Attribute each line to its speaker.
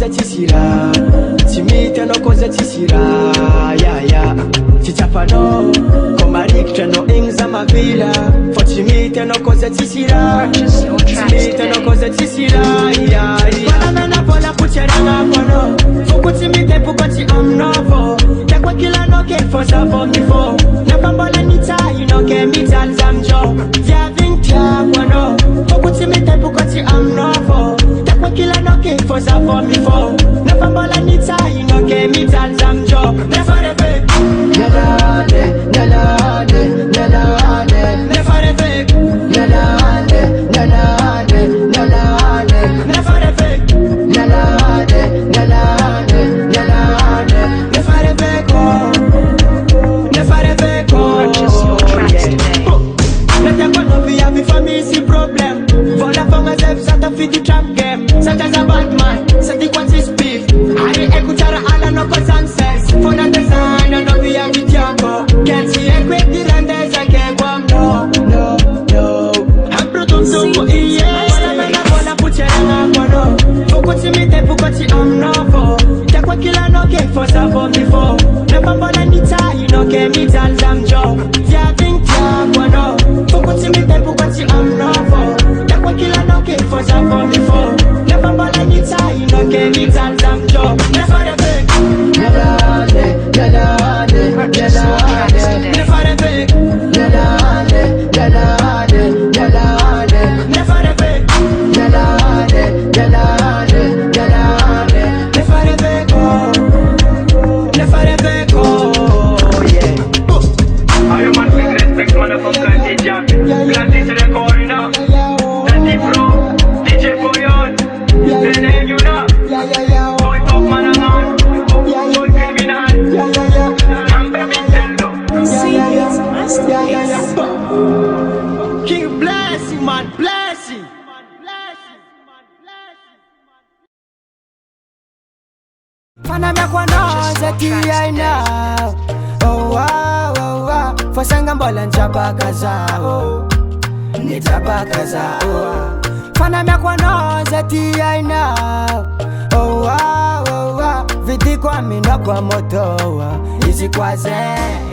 Speaker 1: tisira Timite no koze tisira Yeah, yeah Tichapano Komarikta no ingza mavila For timite no koze tisira Timite no koze tisira Yeah, yeah Wanamena pola kucheranga kono Fuku timite pukoti amnovo Tekwa kila no ke fosa for me for Nepambola nita ino ke mitan zamjo Via vintia kono Fuku timite pukoti amnovo Tekwa kila no ke fosa for me for Nepambola nita ino ke mitan zamjo Nefare fake Nalale, nalale, nalale Nefare fake Nalale, nalale, nalale Nefare fake Nalale, nalale, nalale Nefare fake Nefare fake Let them go be happy for me, see problem For the for myself, sat a fit the trap game Sat as a bad man, sat the quantity speed I ekutara ala no cause sense For the design, I know we have the tiago Can't see a quick the landers, I can't come, no, no, no I'm proud so yeah Wanna bola puchera kono Fukuti mite pukoti amnovo Tekwa kila no ke fosa for me for Never bola nita, ino ke mitan zamjo Yeah, think kono Fukuti mite pukoti amnovo Tekwa kila no ke fosa for me for Never bola nita, ino ke mitan zamjo Never fake Nalale, nalale, nalale Never fake Nalale, nalale, nalale Never fake Nalale, nalale, nalale Never fake Never fake yeah
Speaker 2: I am man with respect man from Planty Jack Planty to the corner Planty Pro DJ Boyon The name you know Boy top man a man Boy criminal I'm baby Nintendo
Speaker 1: King bless you man, bless you Fanamia kwa noze tiyaina Oh wow, oh wow Fosanga mbola njabaka zao Nijabaka zao Fanamia kwa noze tiyaina Oh wow, oh wow Vidi kwa minwa kwa motowa Izi kwa zen